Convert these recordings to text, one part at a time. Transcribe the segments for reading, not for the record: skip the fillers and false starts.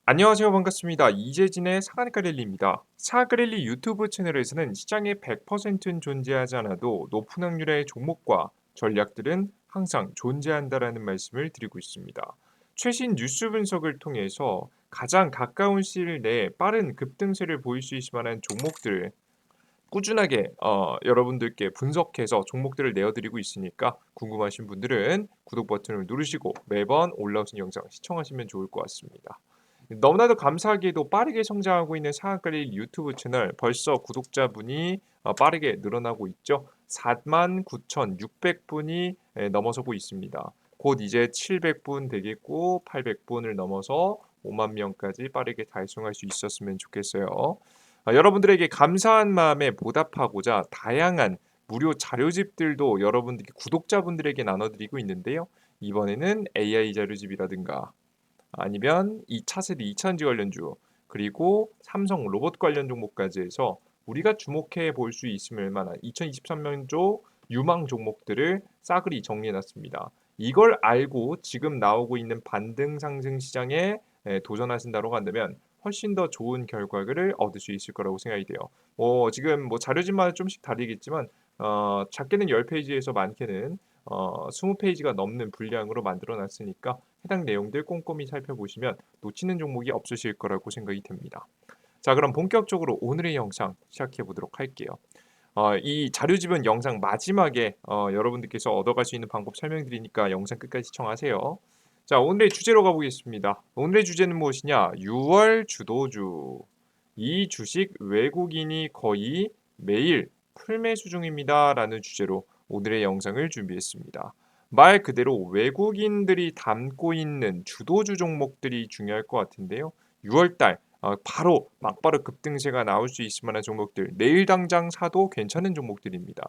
안녕하세요. 반갑습니다. 이재진의 상한가 랠리입니다. 상한가 랠리 유튜브 채널에서는 시장의 100%는 존재하지 않아도 높은 확률의 종목과 전략들은 항상 존재한다라는 말씀을 드리고 있습니다. 최신 뉴스 분석을 통해서 가장 가까운 시일 내에 빠른 급등세를 보일 수 있을 만한 종목들을 꾸준하게 여러분들께 분석해서 종목들을 내어드리고 있으니까 궁금하신 분들은 구독 버튼을 누르시고 매번 올라오신 영상 시청하시면 좋을 것 같습니다. 너무나도 감사하게도 빠르게 성장하고 있는 상한가리 유튜브 채널 벌써 구독자분이 빠르게 늘어나고 있죠. 49,600분이 넘어서고 있습니다. 곧 이제 700분 되겠고 800분을 넘어서 5만 명까지 빠르게 달성할 수 있었으면 좋겠어요. 여러분들에게 감사한 마음에 보답하고자 다양한 무료 자료집들도 여러분들 구독자분들에게 나눠드리고 있는데요. 이번에는 AI 자료집이라든가 아니면 이 차세대 2차전지 관련주 그리고 삼성 로봇 관련 종목까지 해서 우리가 주목해 볼 수 있을 만한 2023년조 유망 종목들을 싸그리 정리해 놨습니다. 이걸 알고 지금 나오고 있는 반등 상승 시장에 도전하신다고 한다면 훨씬 더 좋은 결과를 얻을 수 있을 거라고 생각이 돼요. 지금 뭐 자료집마다 좀씩 다르겠지만 작게는 10페이지에서 많게는 20페이지가 넘는 분량으로 만들어 놨으니까 해당 내용들 꼼꼼히 살펴보시면 놓치는 종목이 없으실 거라고 생각이 됩니다. 자, 그럼 본격적으로 오늘의 영상 시작해 보도록 할게요. 이 자료집은 영상 마지막에 여러분들께서 얻어갈 수 있는 방법 설명드리니까 영상 끝까지 시청하세요. 자, 오늘의 주제로 가보겠습니다. 오늘의 주제는 무엇이냐? 6월 주도주. 이 주식 외국인이 거의 매일 풀매수 중입니다. 라는 주제로 오늘의 영상을 준비했습니다. 말 그대로 외국인들이 담고 있는 주도주 종목들이 중요할 것 같은데요. 6월달 바로 막바로 급등세가 나올 수 있을 만한 종목들 내일 당장 사도 괜찮은 종목들입니다.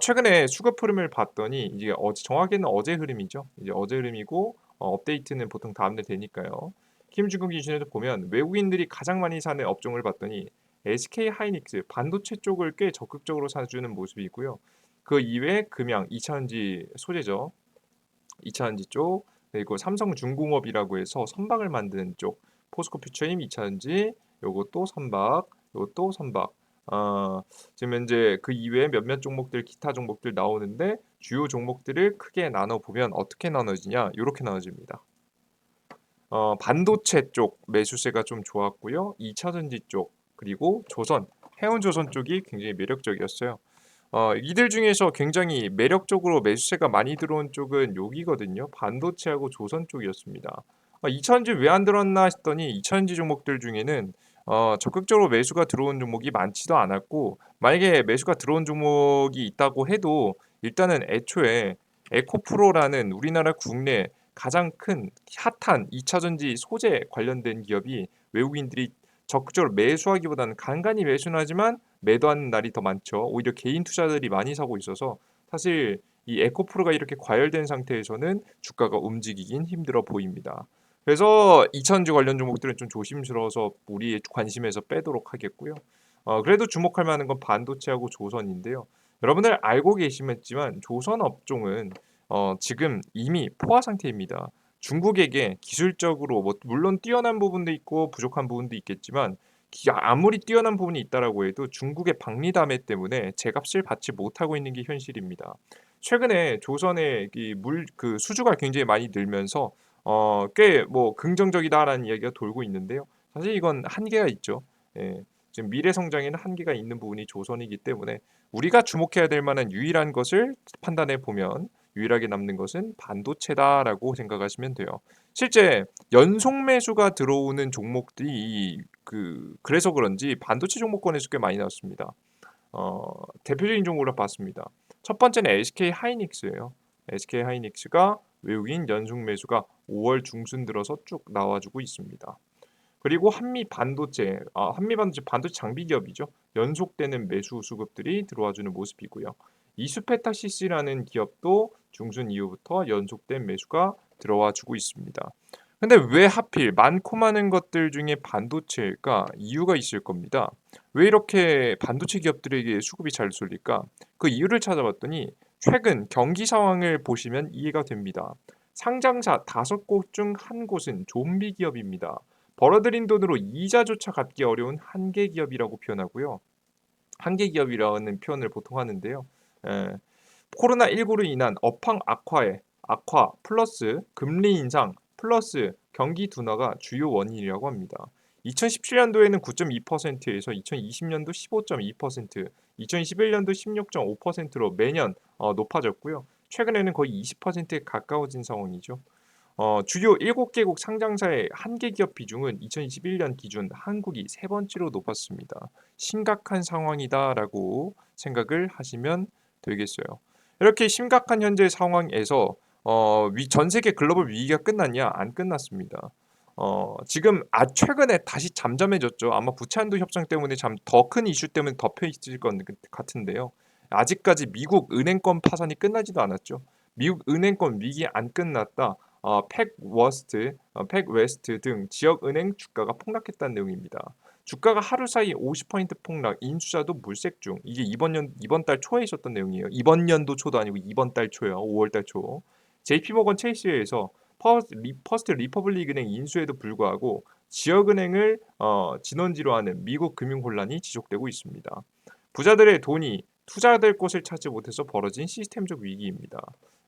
최근에 수급 흐름을 봤더니 이제 정확히는 어제 흐름이죠. 이제 어제 흐름이고 업데이트는 보통 다음날 되니까요. 김중국 기준에서 보면 외국인들이 가장 많이 사는 업종을 봤더니 SK 하이닉스 반도체 쪽을 꽤 적극적으로 사주는 모습이고요. 그 이외에 금양 2차전지 소재죠. 2차전지 쪽 그리고 삼성중공업이라고 해서 선박을 만드는 쪽 포스코 퓨처임 2차전지 요것도 선박 요것도 선박 지금 현재 그 이외에 몇몇 종목들 기타 종목들 나오는데 주요 종목들을 크게 나눠 보면 어떻게 나눠지냐 이렇게 나눠집니다. 반도체 쪽 매수세가 좀 좋았고요. 2차전지 쪽 그리고 조선 해운조선 쪽이 굉장히 매력적이었어요. 이들 중에서 굉장히 매력적으로 매수세가 많이 들어온 쪽은 여기거든요. 반도체하고 조선 쪽이었습니다. 2차전지 왜 안 들었나 했더니 2차전지 종목들 중에는 적극적으로 매수가 들어온 종목이 많지도 않았고 만약에 매수가 들어온 종목이 있다고 해도 일단은 애초에 에코프로라는 우리나라 국내 가장 큰 핫한 2차전지 소재 관련된 기업이 외국인들이 적극적으로 매수하기보다는 간간히 매수는 하지만 매도하는 날이 더 많죠. 오히려 개인 투자들이 많이 사고 있어서 사실 이 에코프로가 이렇게 과열된 상태에서는 주가가 움직이긴 힘들어 보입니다. 그래서 2차전지 관련 종목들은 좀 조심스러워서 우리의 관심에서 빼도록 하겠고요. 그래도 주목할 만한 건 반도체하고 조선인데요. 여러분들 알고 계시겠지만 조선 업종은 지금 이미 포화 상태입니다. 중국에게 기술적으로 뭐 물론 뛰어난 부분도 있고 부족한 부분도 있겠지만 아무리 뛰어난 부분이 있다라고 해도 중국의 박리담회 때문에 제값을 받지 못하고 있는 게 현실입니다. 최근에 조선의 그 수주가 굉장히 많이 늘면서 꽤 뭐 긍정적이다라는 이야기가 돌고 있는데요. 사실 이건 한계가 있죠. 예. 지금 미래 성장에는 한계가 있는 부분이 조선이기 때문에 우리가 주목해야 될 만한 유일한 것을 판단해 보면 유일하게 남는 것은 반도체다라고 생각하시면 돼요. 실제 연속 매수가 들어오는 종목들이 그래서 그런지 반도체 종목권에서 꽤 많이 나왔습니다. 대표적인 종목으로 봤습니다. 첫 번째는 SK 하이닉스예요. SK 하이닉스가 외국인 연속 매수가 5월 중순 들어서 쭉 나와주고 있습니다. 그리고 한미 반도체 반도체 장비 기업이죠. 연속되는 매수 수급들이 들어와주는 모습이고요. 이수페타시스라는 기업도 중순 이후부터 연속된 매수가 들어와주고 있습니다. 근데 왜 하필 많고 많은 것들 중에 반도체일까? 이유가 있을 겁니다. 왜 이렇게 반도체 기업들에게 수급이 잘 쏠릴까? 그 이유를 찾아봤더니 최근 경기 상황을 보시면 이해가 됩니다. 상장사 5곳 중 한 곳은 좀비 기업입니다. 벌어들인 돈으로 이자조차 갚기 어려운 한계 기업이라고 표현하고요. 한계 기업이라는 표현을 보통 하는데요. 에, 코로나19로 인한 업황 악화 플러스 금리 인상 플러스 경기 둔화가 주요 원인이라고 합니다. 2017년도에는 9.2%에서 2020년도 15.2%, 2021년도 16.5%로 매년 높아졌고요. 최근에는 거의 20%에 가까워진 상황이죠. 주요 7개국 상장사의 한계 기업 비중은 2021년 기준 한국이 세 번째로 높았습니다. 심각한 상황이다라고 생각을 하시면 되겠어요. 이렇게 심각한 현재 상황에서 전 세계 글로벌 위기가 끝났냐? 안 끝났습니다. 지금 최근에 다시 잠잠해졌죠. 아마 부채한도 협상 때문에 더 큰 이슈 때문에 덮여 있을 것 같은데요. 아직까지 미국 은행권 파산이 끝나지도 않았죠. 미국 은행권 위기 안 끝났다. 팩웨스트 등 지역 은행 주가가 폭락했다는 내용입니다. 주가가 하루 사이 50% 폭락, 인수자도 물색 중. 이게 이번 달 초에 있었던 내용이에요. 이번 연도 초도 아니고 이번 달 초요. 5월 달 초. JP모건 체이스에서 퍼스트 리퍼블릭 은행 인수에도 불구하고 지역 은행을 진원지로 하는 미국 금융 혼란이 지속되고 있습니다. 부자들의 돈이 투자될 곳을 찾지 못해서 벌어진 시스템적 위기입니다.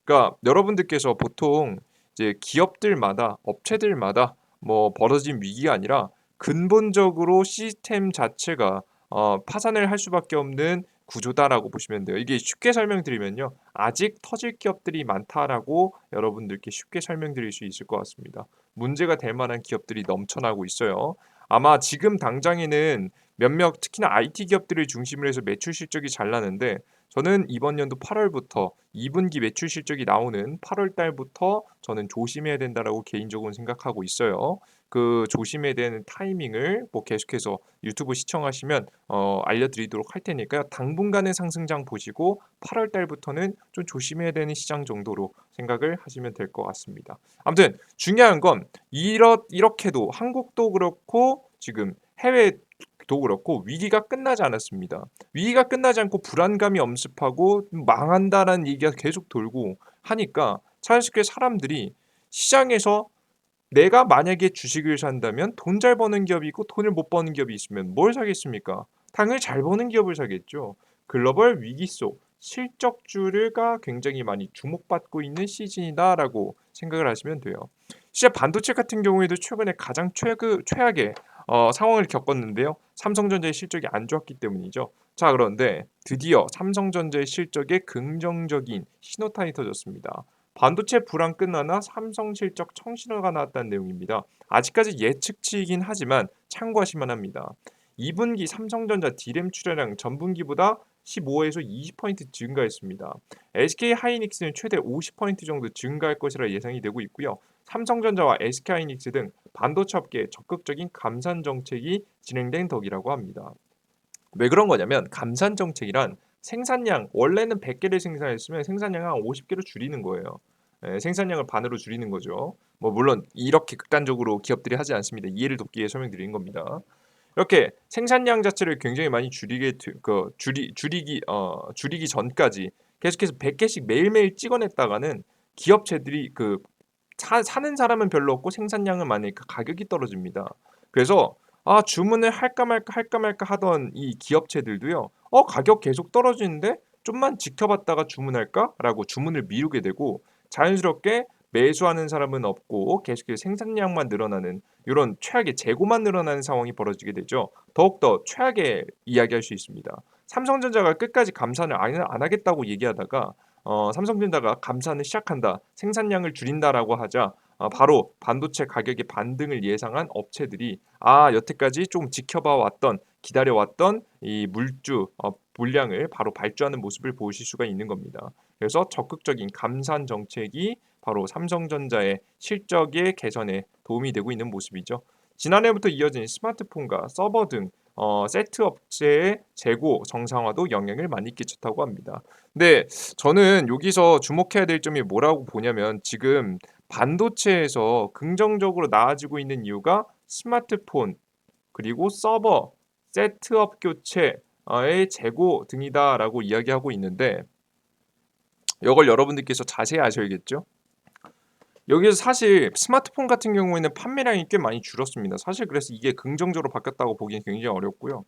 그러니까 여러분들께서 보통 이제 기업들마다 업체들마다 뭐 벌어진 위기가 아니라 근본적으로 시스템 자체가 파산을 할 수밖에 없는 구조다라고 보시면 돼요. 이게 쉽게 설명드리면요. 아직 터질 기업들이 많다라고 여러분들께 쉽게 설명드릴 수 있을 것 같습니다. 문제가 될 만한 기업들이 넘쳐나고 있어요. 아마 지금 당장에는 몇몇 특히나 IT 기업들을 중심으로 해서 매출 실적이 잘 나는데 저는 이번 연도 8월부터 2분기 매출 실적이 나오는 8월 달부터 저는 조심해야 된다라고 개인적으로 생각하고 있어요. 그 조심해야 되는 타이밍을 뭐 계속해서 유튜브 시청하시면 알려드리도록 할 테니까요. 당분간의 상승장 보시고 8월 달부터는 좀 조심해야 되는 시장 정도로 생각을 하시면 될 것 같습니다. 아무튼 중요한 건 이렇게도 한국도 그렇고 지금 해외도 그렇고 위기가 끝나지 않았습니다. 위기가 끝나지 않고 불안감이 엄습하고 망한다라는 얘기가 계속 돌고 하니까 자연스럽게 사람들이 시장에서 내가 만약에 주식을 산다면 돈 잘 버는 기업이 있고 돈을 못 버는 기업이 있으면 뭘 사겠습니까? 당연히 잘 버는 기업을 사겠죠. 글로벌 위기 속 실적주가 굉장히 많이 주목받고 있는 시즌이다라고 생각을 하시면 돼요. 진짜 반도체 같은 경우에도 최근에 가장 최악의 상황을 겪었는데요. 삼성전자의 실적이 안 좋았기 때문이죠. 자, 그런데 드디어 삼성전자의 실적에 긍정적인 신호탄이 터졌습니다. 반도체 불황 끝나나 삼성 실적 청신호가 나왔다는 내용입니다. 아직까지 예측치이긴 하지만 참고하시면 합니다. 2분기 삼성전자 D램 출하량 전분기보다 15에서 20% 증가했습니다. SK 하이닉스는 최대 50% 정도 증가할 것이라 예상이 되고 있고요. 삼성전자와 SK 하이닉스 등 반도체 업계에 적극적인 감산 정책이 진행된 덕이라고 합니다. 왜 그런 거냐면 감산 정책이란 생산량 원래는 100개를 생산했으면 생산량을 한 50개로 줄이는 거예요. 생산량을 반으로 줄이는 거죠. 뭐 물론 이렇게 극단적으로 기업들이 하지 않습니다. 이해를 돕기 위해 설명드리는 겁니다. 이렇게 생산량 자체를 굉장히 많이 줄이기 전까지 계속해서 100개씩 매일매일 찍어냈다가는 기업체들이 사는 사람은 별로 없고 생산량은 많으니까 가격이 떨어집니다. 그래서 주문을 할까 말까 하던 이 기업체들도요. 가격 계속 떨어지는데 좀만 지켜봤다가 주문할까라고 주문을 미루게 되고 자연스럽게 매수하는 사람은 없고 계속해서 생산량만 늘어나는 이런 최악의 재고만 늘어나는 상황이 벌어지게 되죠. 더욱더 최악의 이야기할 수 있습니다. 삼성전자가 끝까지 감산을 안 하겠다고 얘기하다가 삼성전자가 감산을 시작한다, 생산량을 줄인다라고 하자 바로 반도체 가격의 반등을 예상한 업체들이 여태까지 좀 기다려왔던 이 물량을 바로 발주하는 모습을 보실 수가 있는 겁니다. 그래서 적극적인 감산 정책이 바로 삼성전자의 실적의 개선에 도움이 되고 있는 모습이죠. 지난해부터 이어진 스마트폰과 서버 등 세트 업체의 재고 정상화도 영향을 많이 끼쳤다고 합니다. 근데 저는 여기서 주목해야 될 점이 뭐라고 보냐면 지금 반도체에서 긍정적으로 나아지고 있는 이유가 스마트폰 그리고 서버, 세트업 교체의 재고 등이다라고 이야기하고 있는데 이걸 여러분들께서 자세히 아셔야겠죠? 여기서 사실 스마트폰 같은 경우에는 판매량이 꽤 많이 줄었습니다. 사실 그래서 이게 긍정적으로 바뀌었다고 보기엔 굉장히 어렵고요.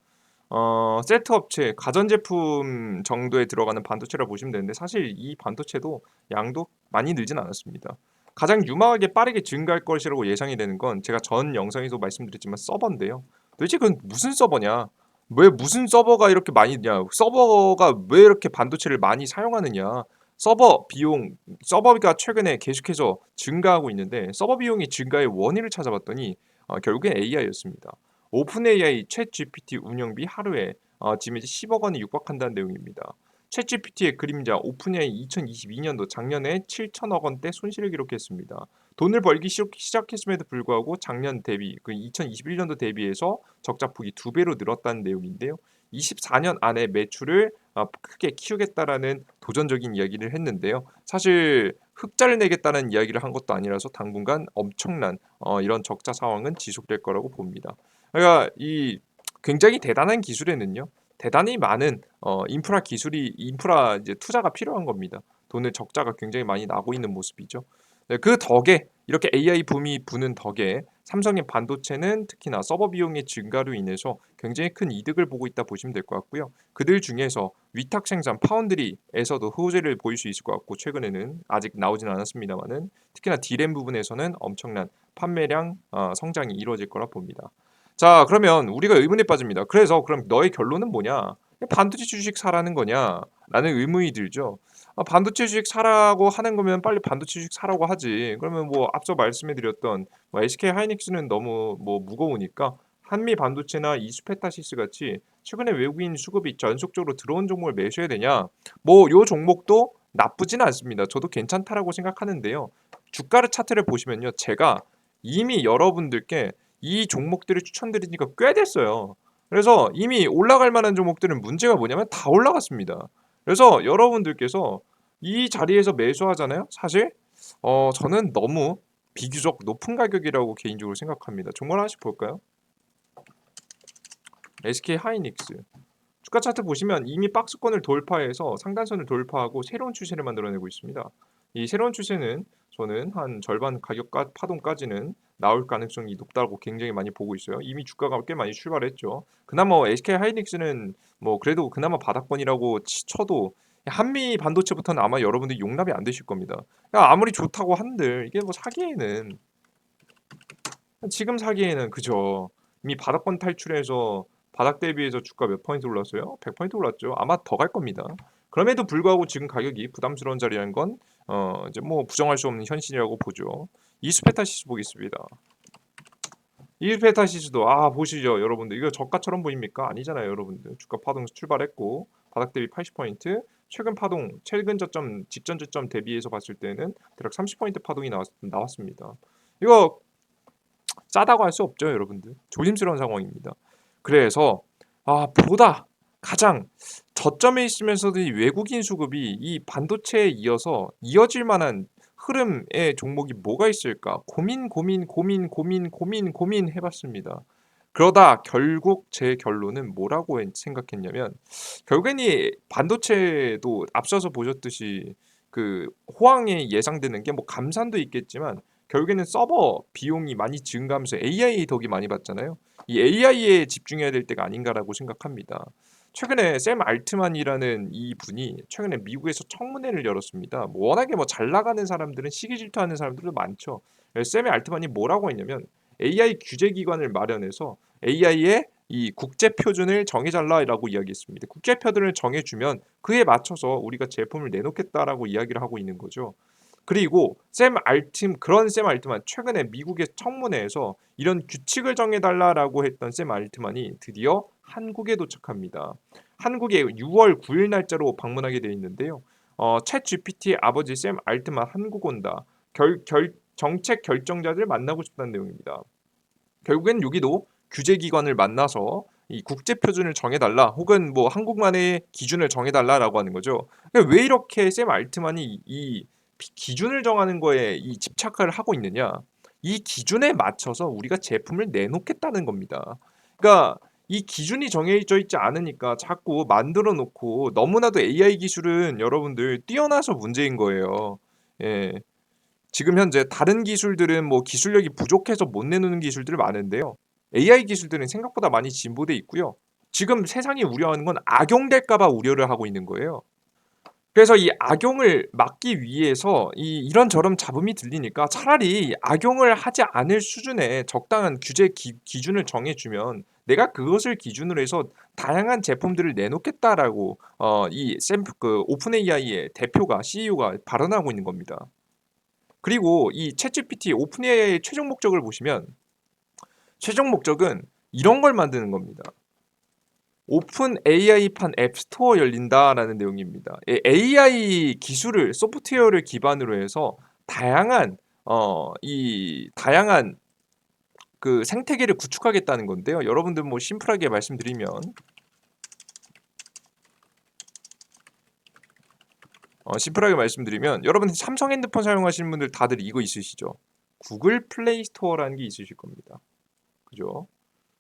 세트 업체, 가전제품 정도에 들어가는 반도체라 보시면 되는데 사실 이 반도체도 양도 많이 늘진 않았습니다. 가장 유망하게 빠르게 증가할 것이라고 예상이 되는 건 제가 전 영상에서 말씀드렸지만 서버인데요. 도대체 그건 무슨 서버냐? 왜 무슨 서버가 이렇게 많이 냐? 서버가 왜 이렇게 반도체를 많이 사용하느냐? 서버 비용, 서버가 최근에 계속해서 증가하고 있는데 서버 비용이 증가의 원인을 찾아봤더니 결국엔 AI였습니다. 오픈 AI 챗 GPT 운영비 하루에 지금 이제 10억 원에 육박한다는 내용입니다. 챗 GPT의 그림자 오픈 AI 2022년도 작년에 7천억 원대 손실을 기록했습니다. 돈을 벌기 시작했음에도 불구하고 작년 대비 그 2021년도 대비해서 적자폭이 2배로 늘었다는 내용인데요. 24년 안에 매출을 크게 키우겠다라는 도전적인 이야기를 했는데요. 사실 흑자를 내겠다는 이야기를 한 것도 아니라서 당분간 엄청난 이런 적자 상황은 지속될 거라고 봅니다. 그러니까 이 굉장히 대단한 기술에는요. 대단히 많은 인프라 이제 투자가 필요한 겁니다. 돈을 적자가 굉장히 많이 나고 있는 모습이죠. 네, 그 덕에 이렇게 AI 붐이 부는 덕에 삼성의 반도체는 특히나 서버 비용의 증가로 인해서 굉장히 큰 이득을 보고 있다 보시면 될 것 같고요. 그들 중에서 위탁 생산 파운드리에서도 호재를 보일 수 있을 것 같고 최근에는 아직 나오진 않았습니다만은 특히나 D램 부분에서는 엄청난 판매량 성장이 이루어질 거라 봅니다. 자, 그러면 우리가 의문에 빠집니다. 그래서 그럼 너의 결론은 뭐냐? 반도체 주식 사라는 거냐? 라는 의문이 들죠. 반도체 주식 사라고 하는 거면 빨리 반도체 주식 사라고 하지. 그러면 뭐 앞서 말씀해드렸던 뭐 SK 하이닉스는 너무 뭐 무거우니까 한미 반도체나 이스페타시스 같이 최근에 외국인 수급이 전속적으로 들어온 종목을 매수해야 되냐? 뭐 요 종목도 나쁘진 않습니다. 저도 괜찮다라고 생각하는데요. 주가를 차트를 보시면요, 제가 이미 여러분들께 이 종목들을 추천드린 지가 꽤 됐어요. 그래서 이미 올라갈 만한 종목들은 문제가 뭐냐면 다 올라갔습니다. 그래서 여러분들께서 이 자리에서 매수하잖아요. 사실 저는 너무 비교적 높은 가격이라고 개인적으로 생각합니다. 종목 하나씩 볼까요? SK 하이닉스. 주가 차트 보시면 이미 박스권을 돌파해서 상단선을 돌파하고 새로운 추세를 만들어내고 있습니다. 이 새로운 추세는 저는 한 절반 가격 파동까지는 나올 가능성이 높다고 굉장히 많이 보고 있어요. 이미 주가가 꽤 많이 출발했죠. 그나마 SK 하이닉스는 뭐 그래도 그나마 바닥권이라고 쳐도 한미 반도체부터는 아마 여러분들이 용납이 안 되실 겁니다. 아무리 좋다고 한들 이게 뭐 사기에는 지금 사기에는 그죠. 이미 바닥권 탈출해서 바닥 대비해서 주가 몇 퍼센트 올랐어요? 100% 올랐죠. 아마 더 갈 겁니다. 그럼에도 불구하고 지금 가격이 부담스러운 자리라는 건 이제 뭐 부정할 수 없는 현실이라고 보죠. 이스페타시스 보겠습니다. 이스페타시스도 보시죠, 여러분들. 이거 저가처럼 보입니까? 아니잖아요, 여러분들. 주가 파동 출발했고 바닥 대비 80%, 최근 파동, 최근 저점, 직전 저점 대비해서 봤을 때는 대략 30% 파동이 나왔습니다. 이거 싸다고 할 수 없죠, 여러분들. 조심스러운 상황입니다. 그래서 보다 가장 저점에 있으면서도 이 외국인 수급이 이 반도체에 이어서 이어질 만한 흐름의 종목이 뭐가 있을까 고민 해봤습니다. 그러다 결국 제 결론은 뭐라고 생각했냐면 결국엔 이 반도체도 앞서서 보셨듯이 그 호황에 예상되는 게 뭐 감산도 있겠지만 결국에는 서버 비용이 많이 증가하면서 AI 덕이 많이 받잖아요. 이 AI에 집중해야 될 때가 아닌가라고 생각합니다. 최근에 샘 알트만이라는 이 분이 최근에 미국에서 청문회를 열었습니다. 뭐 워낙에 뭐 잘 나가는 사람들은 시기 질투하는 사람들도 많죠. 샘 알트만이 뭐라고 했냐면 AI 규제 기관을 마련해서 AI의 이 국제 표준을 정해달라라고 이야기했습니다. 국제 표준을 정해주면 그에 맞춰서 우리가 제품을 내놓겠다라고 이야기를 하고 있는 거죠. 그리고 그런 샘 알트만 최근에 미국의 청문회에서 이런 규칙을 정해달라라고 했던 샘 알트만이 드디어 한국에 도착합니다. 한국에 6월 9일 날짜로 방문하게 되어 있는데요. 챗 GPT의 아버지 샘 알트만 한국 온다. 정책 결정자들 만나고 싶다는 내용입니다. 결국엔 여기도 규제기관을 만나서 이 국제 표준을 정해달라 혹은 뭐 한국만의 기준을 정해달라라고 하는 거죠. 왜 이렇게 샘 알트만이 이 기준을 정하는 거에 이 집착을 하고 있느냐? 이 기준에 맞춰서 우리가 제품을 내놓겠다는 겁니다. 그러니까 이 기준이 정해져 있지 않으니까 자꾸 만들어 놓고 너무나도 AI 기술은 여러분들 뛰어나서 문제인 거예요. 예. 지금 현재 다른 기술들은 뭐 기술력이 부족해서 못 내놓는 기술들이 많은데요. AI 기술들은 생각보다 많이 진보돼 있고요. 지금 세상이 우려하는 건 악용될까 봐 우려를 하고 있는 거예요. 그래서 이 악용을 막기 위해서 이런저런 잡음이 들리니까 차라리 악용을 하지 않을 수준의 적당한 규제 기준을 정해주면 내가 그것을 기준으로 해서 다양한 제품들을 내놓겠다라고 이 샘프 그 오픈 AI의 대표가 CEO가 발언하고 있는 겁니다. 그리고 이 챗GPT 오픈 AI의 최종 목적을 보시면 최종 목적은 이런 걸 만드는 겁니다. 오픈 AI판 앱스토어 열린다라는 내용입니다. AI 기술을 소프트웨어를 기반으로 해서 다양한 다양한 그 생태계를 구축하겠다는 건데요. 여러분들 뭐 심플하게 말씀드리면 여러분 삼성 핸드폰 사용하시는 분들 다들 이거 있으시죠? 구글 플레이 스토어라는 게 있으실 겁니다. 그죠?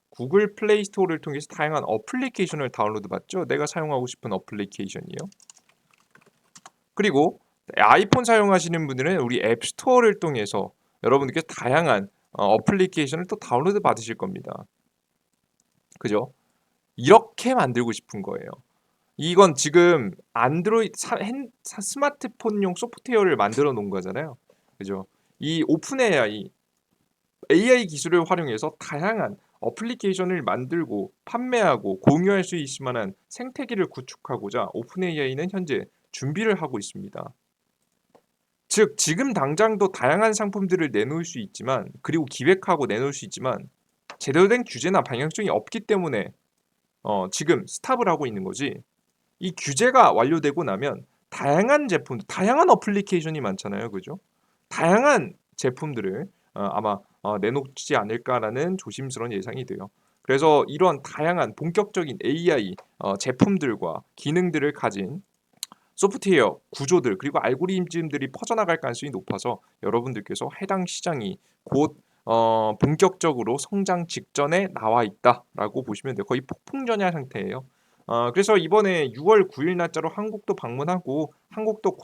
구글 플레이 스토어를 통해서 다양한 어플리케이션을 다운로드 받죠. 내가 사용하고 싶은 어플리케이션이요. 그리고 아이폰 사용하시는 분들은 우리 앱 스토어를 통해서 여러분들께 다양한 어플리케이션을 또 다운로드 받으실 겁니다. 그죠? 이렇게 만들고 싶은 거예요. 이건 지금 안드로이드 스마트폰용 소프트웨어를 만들어 놓은 거잖아요. 그죠? 이 오픈 AI 기술을 활용해서 다양한 어플리케이션을 만들고 판매하고 공유할 수 있을 만한 생태계를 구축하고자 오픈 AI는 현재 준비를 하고 있습니다. 즉 지금 당장도 다양한 상품들을 내놓을 수 있지만 그리고 기획하고 내놓을 수 있지만 제대로 된 규제나 방향성이 없기 때문에 지금 스탑을 하고 있는 거지. 이 규제가 완료되고 나면 다양한 제품, 다양한 어플리케이션이 많잖아요, 그죠? 다양한 제품들을 아마 내놓지 않을까라는 조심스러운 예상이 돼요. 그래서 이런 다양한 본격적인 AI 제품들과 기능들을 가진 소프트웨어 구조들 그리고 알고리즘들이 퍼져나갈 가능성이 높아서 여러분들께서 해당 시장이 곧 본격적으로 성장 직전에 나와 있다라고 보시면 돼요. 거의 폭풍전야 상태예요. 그래서 이번에 6월 9일 날짜로 한국도 방문하고 한국도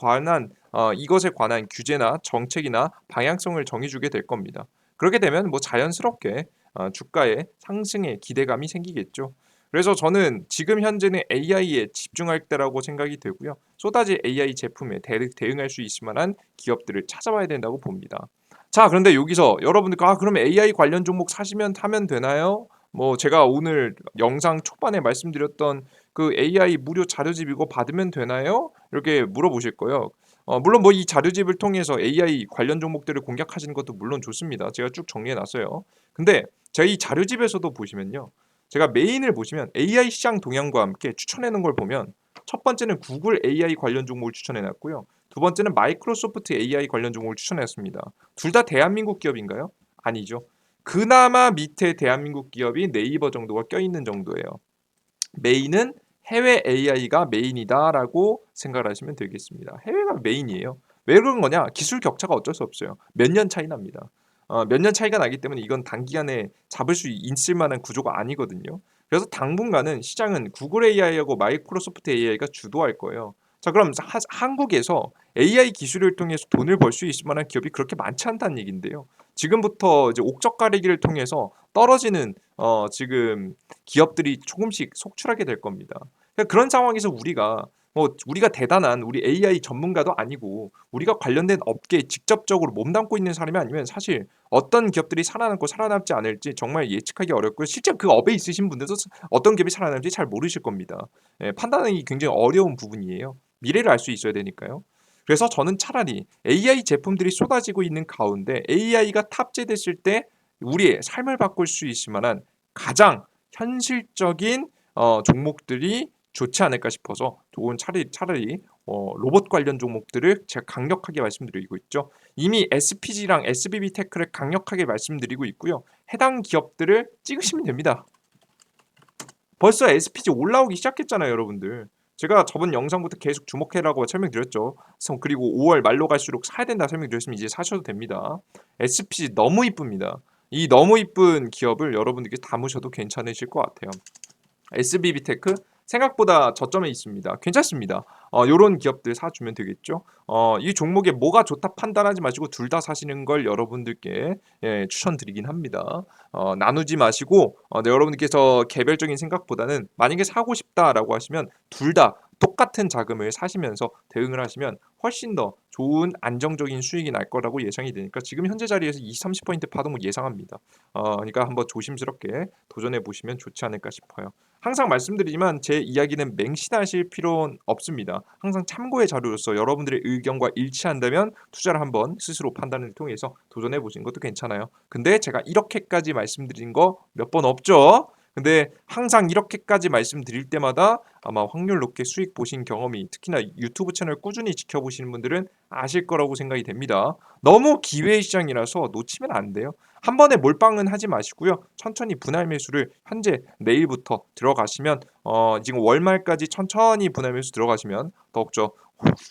이것에 관한 규제나 정책이나 방향성을 정해주게 될 겁니다. 그렇게 되면 뭐 자연스럽게 주가의 상승에 기대감이 생기겠죠. 그래서 저는 지금 현재는 AI에 집중할 때라고 생각이 되고요. 쏟아질 AI 제품에 대응할 수 있을 만한 기업들을 찾아봐야 된다고 봅니다. 자, 그런데 여기서 여러분들 그러면 AI 관련 종목 사면 되나요? 뭐 제가 오늘 영상 초반에 말씀드렸던 그 AI 무료 자료집 이거 받으면 되나요? 이렇게 물어보실 거예요. 물론 뭐 이 자료집을 통해서 AI 관련 종목들을 공략하시는 것도 물론 좋습니다. 제가 쭉 정리해 놨어요. 근데 제가 이 자료집에서도 보시면요. 제가 메인을 보시면 AI 시장 동향과 함께 추천해 놓은 걸 보면 첫 번째는 구글 AI 관련 종목을 추천해 놨고요. 두 번째는 마이크로소프트 AI 관련 종목을 추천했습니다. 둘 다 대한민국 기업인가요? 아니죠. 그나마 밑에 대한민국 기업이 네이버 정도가 껴있는 정도예요. 메인은 해외 AI가 메인이다라고 생각을 하시면 되겠습니다. 해외가 메인이에요. 왜 그런 거냐? 기술 격차가 어쩔 수 없어요. 몇 년 차이 납니다. 몇 년 차이가 나기 때문에 이건 단기간에 잡을 수 있을 만한 구조가 아니거든요. 그래서 당분간은 시장은 구글 AI하고 마이크로소프트 AI가 주도할 거예요. 자, 그럼 한국에서 AI 기술을 통해서 돈을 벌 수 있을 만한 기업이 그렇게 많지 않다는 얘기인데요. 지금부터 이제 옥적 가리기를 통해서 떨어지는 지금 기업들이 조금씩 속출하게 될 겁니다. 그러니까 그런 상황에서 우리가 대단한 우리 AI 전문가도 아니고 우리가 관련된 업계에 직접적으로 몸담고 있는 사람이 아니면 사실 어떤 기업들이 살아남고 살아남지 않을지 정말 예측하기 어렵고요. 실제 그 업에 있으신 분들도 어떤 기업이 살아남을지 잘 모르실 겁니다. 판단하기 굉장히 어려운 부분이에요. 미래를 알 수 있어야 되니까요. 그래서 저는 차라리 AI 제품들이 쏟아지고 있는 가운데 AI가 탑재됐을 때 우리의 삶을 바꿀 수 있을 만한 가장 현실적인 종목들이 좋지 않을까 싶어서 좋은 차라리 로봇 관련 종목들을 제가 강력하게 말씀드리고 있죠. 이미 SPG랑 SBB테크를 강력하게 말씀드리고 있고요. 해당 기업들을 찍으시면 됩니다. 벌써 SPG 올라오기 시작했잖아요, 여러분들. 제가 저번 영상부터 계속 주목해라고 설명드렸죠. 그리고 5월 말로 갈수록 사야 된다 설명드렸으면 이제 사셔도 됩니다. SPG 너무 이쁩니다. 이 너무 이쁜 기업을 여러분들께 담으셔도 괜찮으실 것 같아요. SBB테크 생각보다 저점에 있습니다. 괜찮습니다. 요런 기업들 사주면 되겠죠. 이 종목에 뭐가 좋다 판단하지 마시고 둘 다 사시는 걸 여러분들께 추천드리긴 합니다. 나누지 마시고 네, 여러분들께서 개별적인 생각보다는 만약에 사고 싶다라고 하시면 둘 다 똑같은 자금을 사시면서 대응을 하시면 훨씬 더 좋은 안정적인 수익이 날 거라고 예상이 되니까 지금 현재 자리에서 20, 30% 파동을 예상합니다. 그러니까 한번 조심스럽게 도전해 보시면 좋지 않을까 싶어요. 항상 말씀드리지만 제 이야기는 맹신하실 필요는 없습니다. 항상 참고의 자료로서 여러분들의 의견과 일치한다면 투자를 한번 스스로 판단을 통해서 도전해 보시는 것도 괜찮아요. 근데 제가 이렇게까지 말씀드린 거 몇 번 없죠? 근데 항상 이렇게까지 말씀드릴 때마다 아마 확률 높게 수익 보신 경험이 특히나 유튜브 채널 꾸준히 지켜보시는 분들은 아실 거라고 생각이 됩니다. 너무 기회 시장이라서 놓치면 안 돼요. 한 번에 몰빵은 하지 마시고요. 천천히 분할 매수를 현재 내일부터 들어가시면 지금 월말까지 천천히 분할 매수 들어가시면 더욱더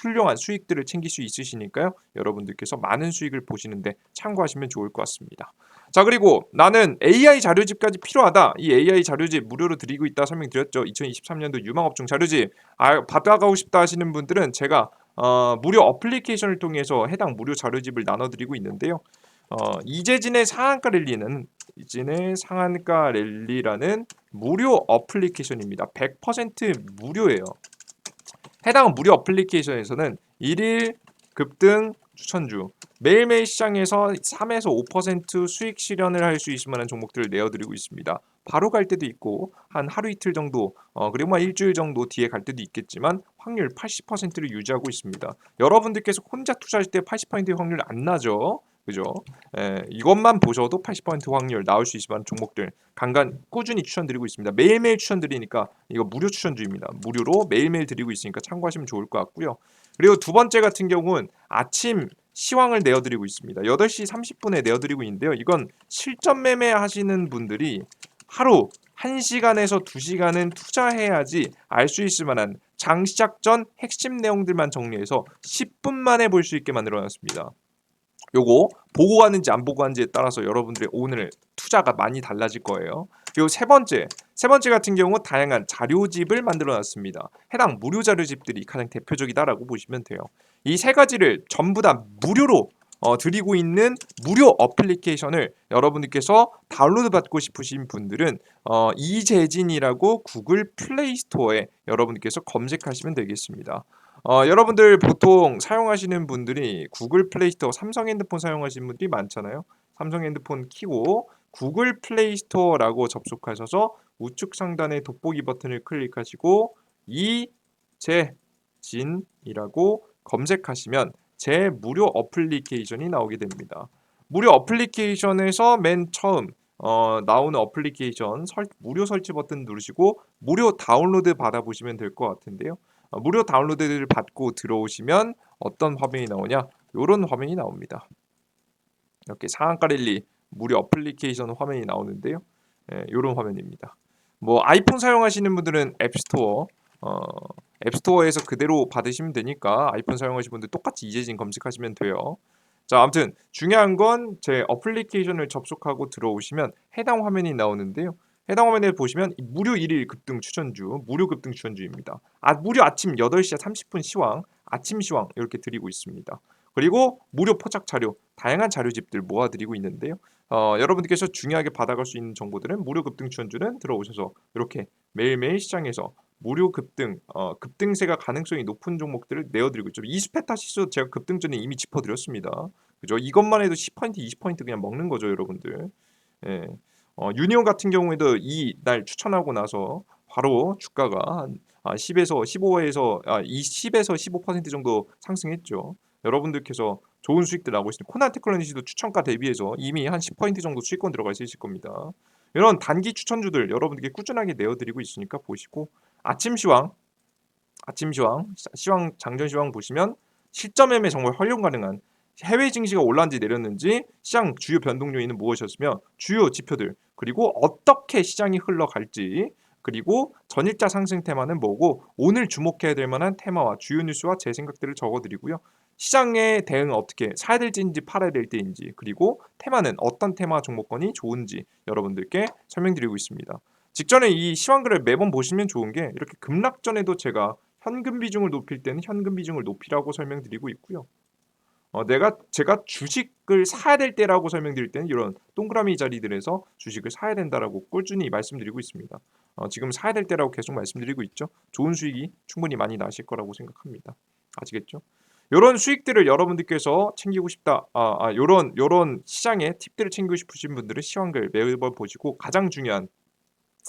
훌륭한 수익들을 챙길 수 있으시니까요. 여러분들께서 많은 수익을 보시는데 참고하시면 좋을 것 같습니다. 자, 그리고 나는 AI 자료집까지 필요하다. 이 AI 자료집 무료로 드리고 있다 설명드렸죠. 2023년도 유망업종 자료집 받아가고 싶다 하시는 분들은 제가 무료 어플리케이션을 통해서 해당 무료 자료집을 나눠드리고 있는데요. 이재진의 상한가 랠리라는 무료 어플리케이션입니다. 100% 무료예요. 해당 무료 어플리케이션에서는 일일 급등 추천주 매일매일 시장에서 3에서 5% 수익 실현을 할 수 있을 만한 종목들을 내어드리고 있습니다. 바로 갈 때도 있고 한 하루 이틀 정도 그리고 일주일 정도 뒤에 갈 때도 있겠지만 확률 80%를 유지하고 있습니다. 여러분들께서 혼자 투자하실 때 80%의 확률 안 나죠. 그죠? 이것만 보셔도 80% 확률 나올 수 있을 만한 종목들 간간 꾸준히 추천드리고 있습니다. 매일매일 추천드리니까 이거 무료 추천주입니다. 무료로 매일매일 드리고 있으니까 참고하시면 좋을 것 같고요. 그리고 두 번째 같은 경우는 아침 시황을 내어드리고 있습니다. 8시 30분에 내어드리고 있는데요. 이건 실전 매매 하시는 분들이 하루 1시간에서 2시간은 투자해야지 알 수 있을 만한 장 시작 전 핵심 내용들만 정리해서 10분 만에 볼 수 있게 만들어놨습니다. 요거 보고 가는지 안 보고 가는지에 따라서 여러분들의 오늘 투자가 많이 달라질 거예요. 그리고 세 번째 같은 경우는 다양한 자료집을 만들어 놨습니다. 해당 무료 자료집들이 가장 대표적이다라고 보시면 돼요. 이 세 가지를 전부 다 무료로 드리고 있는 무료 어플리케이션을 여러분들께서 다운로드 받고 싶으신 분들은 이재진이라고 구글 플레이 스토어에 여러분들께서 검색하시면 되겠습니다. 여러분들 보통 사용하시는 분들이 구글 플레이 스토어 삼성 핸드폰 사용하시는 분들이 많잖아요. 삼성 핸드폰 키고 구글 플레이 스토어라고 접속하셔서 우측 상단의 돋보기 버튼을 클릭하시고 이재진이라고 검색하시면 제 무료 어플리케이션이 나오게 됩니다. 무료 어플리케이션에서 맨 처음 나오는 어플리케이션 무료 설치 버튼 누르시고 무료 다운로드 받아보시면 될 것 같은데요. 무료 다운로드를 받고 들어오시면 어떤 화면이 나오냐? 이런 화면이 나옵니다. 이렇게 상한가 랠리 무료 어플리케이션 화면이 나오는데요. 이런 화면입니다. 뭐 아이폰 사용하시는 분들은 앱스토어에서 그대로 받으시면 되니까 아이폰 사용하시는 분들 똑같이 이재진 검색하시면 돼요. 자, 아무튼 중요한 건 제 어플리케이션을 접속하고 들어오시면 해당 화면이 나오는데요. 해당 화면에 보시면 무료 1일 급등 추천주, 무료 급등 추천주입니다. 무료 아침 8시 30분 시황, 아침 시황 이렇게 드리고 있습니다. 그리고 무료 포착 자료, 다양한 자료집들 모아드리고 있는데요. 여러분들께서 중요하게 받아갈 수 있는 정보들은 무료 급등 추천주는 들어오셔서 이렇게 매일매일 시장에서 무료 급등, 급등세가 가능성이 높은 종목들을 내어드리고 있죠. 이스페타 지수 제가 급등 전에 이미 짚어드렸습니다. 그죠? 이것만 해도 10% 20% 그냥 먹는 거죠, 여러분들. 예. 유니온 같은 경우에도 이 날 추천하고 나서 바로 주가가 한 10에서 15에서 10에서 15% 정도 상승했죠. 여러분들께서 좋은 수익들 나고 있습니다. 코난 테크놀로지도 추천가 대비해서 이미 한 10% 정도 수익권 들어가 있으실 겁니다. 이런 단기 추천주들 여러분들께 꾸준하게 내어드리고 있으니까 보시고 아침 시황 시황 장전 시황 보시면 실전 매매 정말 활용 가능한 해외 증시가 올랐는지 내렸는지 시장 주요 변동 요인은 무엇이었으며 주요 지표들 그리고 어떻게 시장이 흘러갈지 그리고 전일자 상승 테마는 뭐고 오늘 주목해야 될 만한 테마와 주요 뉴스와 제 생각들을 적어드리고요. 시장의 대응 어떻게 사야 될지인지 팔아야 될 때인지 그리고 테마는 어떤 테마 종목권이 좋은지 여러분들께 설명드리고 있습니다. 직전에 이 시황글을 매번 보시면 좋은 게 이렇게 급락전에도 제가 현금 비중을 높일 때는 현금 비중을 높이라고 설명드리고 있고요. 제가 주식을 사야 될 때라고 설명드릴 때는 이런 동그라미 자리들에서 주식을 사야 된다라고 꾸준히 말씀드리고 있습니다. 지금 사야 될 때라고 계속 말씀드리고 있죠. 좋은 수익이 충분히 많이 나실 거라고 생각합니다. 아시겠죠? 요런 수익들을 여러분들께서 챙기고 싶다. 요런 시장의 팁들을 챙기고 싶으신 분들은 시황글 매번 보시고 가장 중요한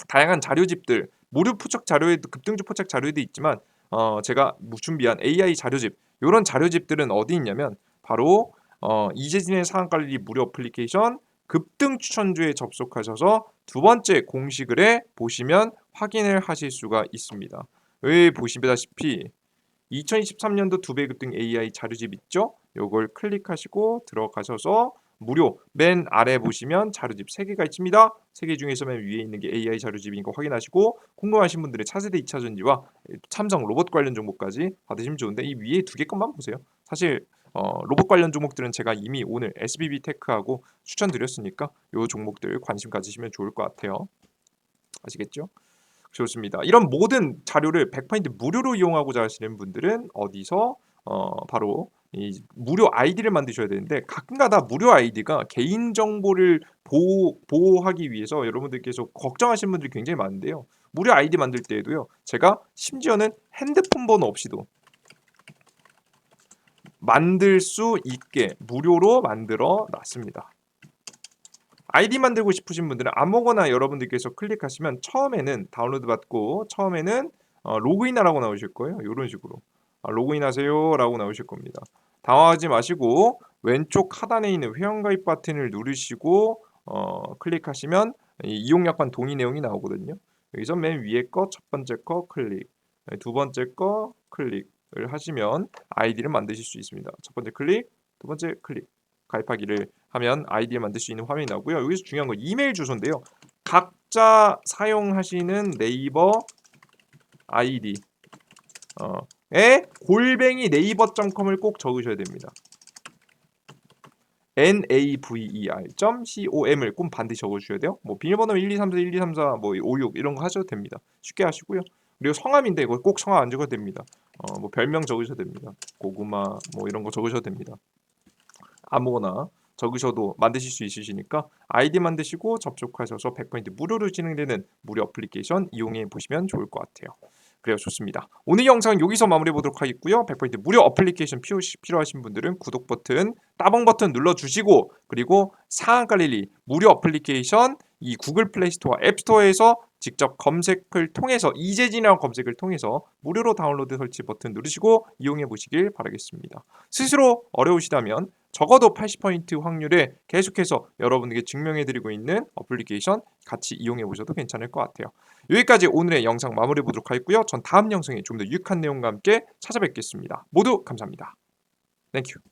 다양한 자료집들 무료 포착 자료에도 급등주 포착 자료에도 있지만 제가 준비한 AI 자료집 요런 자료집들은 어디 있냐면 바로 이재진의 상한관리 무료 어플리케이션 급등 추천주에 접속하셔서 두 번째 공시글에 보시면 확인을 하실 수가 있습니다. 여기 보시다시피 2023년도 2배 급등 AI 자료집 있죠? 요걸 클릭하시고 들어가셔서 무료 맨 아래 보시면 자료집 3개가 있습니다. 3개 중에서 맨 위에 있는 게 AI 자료집인 거 확인하시고 궁금하신 분들의 차세대 2차전지와 삼성 로봇 관련 종목까지 받으시면 좋은데 이 위에 2개 것만 보세요. 사실 로봇 관련 종목들은 제가 이미 오늘 SBB 테크하고 추천드렸으니까 요 종목들 관심 가지시면 좋을 것 같아요. 아시겠죠? 좋습니다. 이런 모든 자료를 100% 무료로 이용하고자 하시는 분들은 어디서 바로 이 무료 아이디를 만드셔야 되는데 가끔가다 무료 아이디가 개인 정보를 보호하기 위해서 여러분들께서 걱정하시는 분들이 굉장히 많은데요. 무료 아이디 만들 때에도요. 제가 심지어는 핸드폰 번호 없이도 만들 수 있게 무료로 만들어 놨습니다. 아이디 만들고 싶으신 분들은 아무거나 여러분들께서 클릭하시면 처음에는 다운로드 받고 처음에는 로그인하라고 나오실 거예요. 이런 식으로 로그인하세요 라고 나오실 겁니다. 당황하지 마시고 왼쪽 하단에 있는 회원가입 버튼을 누르시고 클릭하시면 이용약관 동의 내용이 나오거든요. 여기서 맨 위에 거 첫 번째 거 클릭, 두 번째 거 클릭을 하시면 아이디를 만드실 수 있습니다. 첫 번째 클릭, 두 번째 클릭. 가입하기를 하면 아이디를 만들 수 있는 화면이 나오고요. 여기서 중요한 건 이메일 주소인데요. 각자 사용하시는 네이버 아이디 에 골뱅이 네이버.com을 꼭 적으셔야 됩니다. naver.com을 꼭 반드시 적어주셔야 돼요. 뭐 비밀번호 1234 1234 뭐 56 이런 거 하셔도 됩니다. 쉽게 하시고요. 그리고 성함인데 이거 꼭 성함 안 적어도 됩니다. 뭐 별명 적으셔도 됩니다. 고구마 뭐 이런 거 적으셔도 됩니다. 아무거나 적으셔도 만드실 수 있으시니까 아이디 만드시고 접속하셔서 100% 무료로 진행되는 무료 어플리케이션 이용해 보시면 좋을 것 같아요. 그래요, 좋습니다. 오늘 영상 여기서 마무리해 보도록 하겠고요. 100% 무료 어플리케이션 필요하신 분들은 구독 버튼, 따봉 버튼 눌러주시고 그리고 상한가릴리 무료 어플리케이션 이 구글 플레이 스토어, 앱 스토어에서 직접 검색을 통해서 이재진이라고 검색을 통해서 무료로 다운로드 설치 버튼 누르시고 이용해 보시길 바라겠습니다. 스스로 어려우시다면 적어도 80% 확률에 계속해서 여러분에게 증명해드리고 있는 어플리케이션 같이 이용해 보셔도 괜찮을 것 같아요. 여기까지 오늘의 영상 마무리해 보도록 하겠고요. 전 다음 영상에 좀 더 유익한 내용과 함께 찾아뵙겠습니다. 모두 감사합니다. 땡큐.